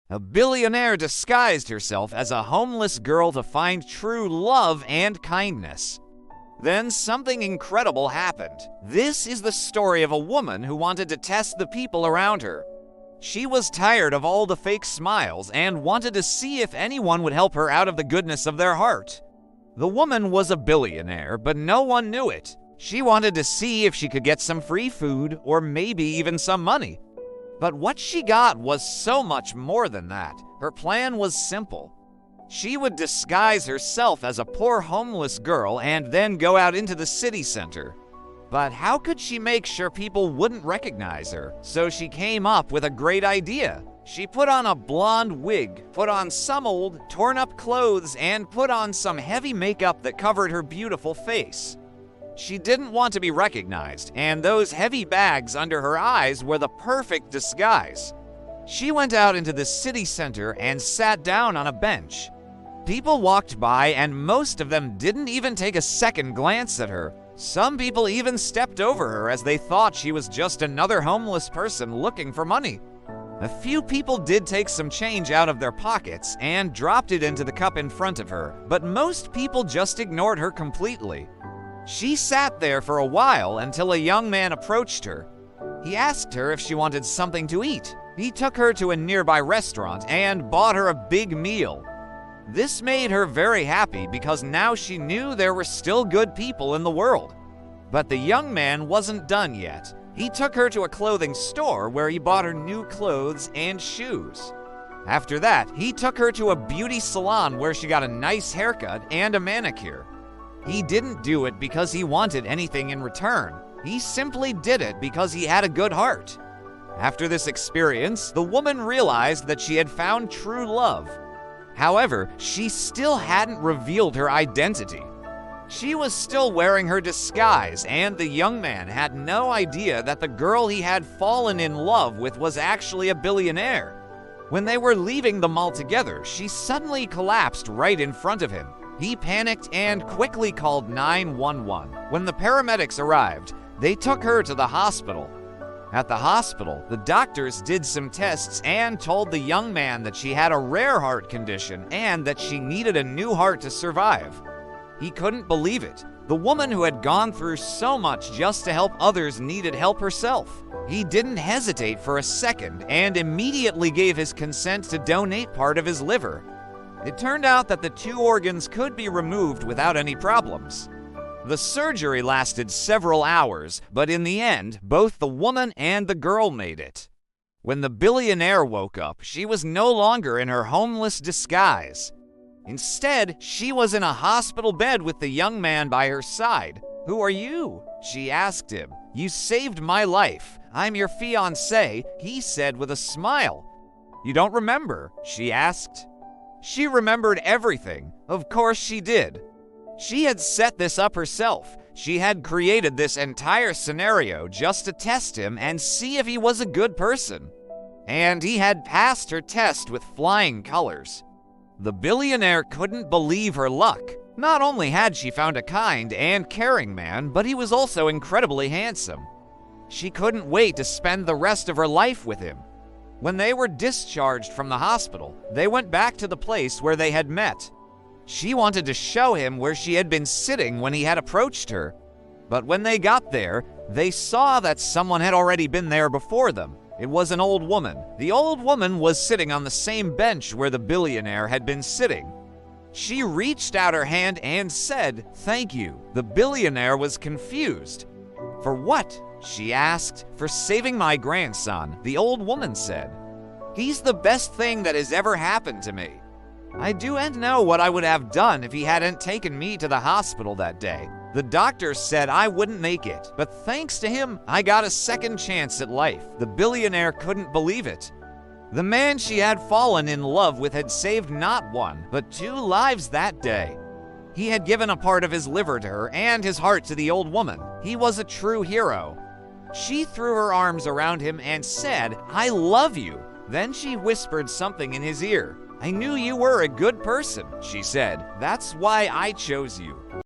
A billionaire disguised herself as a homeless girl to find true love and kindness. Then something incredible happened. This is the story of a woman who wanted to test the people around her. She was tired of all the fake smiles and wanted to see if anyone would help her out of the goodness of their heart. The woman was a billionaire, but no one knew it. She wanted to see if she could get some free food or maybe even some money. But what she got was so much more than that. Her plan was simple. She would disguise herself as a poor homeless girl and then go out into the city center. But how could she make sure people wouldn't recognize her? So she came up with a great idea. She put on a blonde wig, put on some old, torn-up clothes, and put on some heavy makeup that covered her beautiful face. She didn't want to be recognized, and those heavy bags under her eyes were the perfect disguise. She went out into the city center and sat down on a bench. People walked by, and most of them didn't even take a second glance at her. Some people even stepped over her as they thought she was just another homeless person looking for money. A few people did take some change out of their pockets and dropped it into the cup in front of her, but most people just ignored her completely. She sat there for a while until a young man approached her. He asked her if she wanted something to eat. He took her to a nearby restaurant and bought her a big meal. This made her very happy because now she knew there were still good people in the world. But the young man wasn't done yet. He took her to a clothing store where he bought her new clothes and shoes. After that, he took her to a beauty salon where she got a nice haircut and a manicure. He didn't do it because he wanted anything in return. He simply did it because he had a good heart. After this experience, the woman realized that she had found true love. However, she still hadn't revealed her identity. She was still wearing her disguise, and the young man had no idea that the girl he had fallen in love with was actually a billionaire. When they were leaving the mall together, she suddenly collapsed right in front of him. He panicked and quickly called 911. When the paramedics arrived, they took her to the hospital. At the hospital, the doctors did some tests and told the young man that she had a rare heart condition and that she needed a new heart to survive. He couldn't believe it. The woman who had gone through so much just to help others needed help herself. He didn't hesitate for a second and immediately gave his consent to donate part of his liver. It turned out that the two organs could be removed without any problems. The surgery lasted several hours, but in the end, both the woman and the girl made it. When the billionaire woke up, she was no longer in her homeless disguise. Instead, she was in a hospital bed with the young man by her side. "Who are you?" she asked him. "You saved my life. I'm your fiancé," he said with a smile. "You don't remember?" she asked. She remembered everything. Of course she did. She had set this up herself. She had created this entire scenario just to test him and see if he was a good person. And he had passed her test with flying colors. The billionaire couldn't believe her luck. Not only had she found a kind and caring man, but he was also incredibly handsome. She couldn't wait to spend the rest of her life with him. When they were discharged from the hospital, they went back to the place where they had met. She wanted to show him where she had been sitting when he had approached her. But when they got there, they saw that someone had already been there before them. It was an old woman. The old woman was sitting on the same bench where the billionaire had been sitting. She reached out her hand and said, "Thank you." The billionaire was confused. "For what?" she asked. "For saving my grandson," the old woman said. "He's the best thing that has ever happened to me. I don't know what I would have done if he hadn't taken me to the hospital that day. The doctor said I wouldn't make it, but thanks to him, I got a second chance at life." The billionaire couldn't believe it. The man she had fallen in love with had saved not one, but 2 lives that day. He had given a part of his liver to her and his heart to the old woman. He was a true hero. She threw her arms around him and said, "I love you." Then she whispered something in his ear. "I knew you were a good person," she said. "That's why I chose you."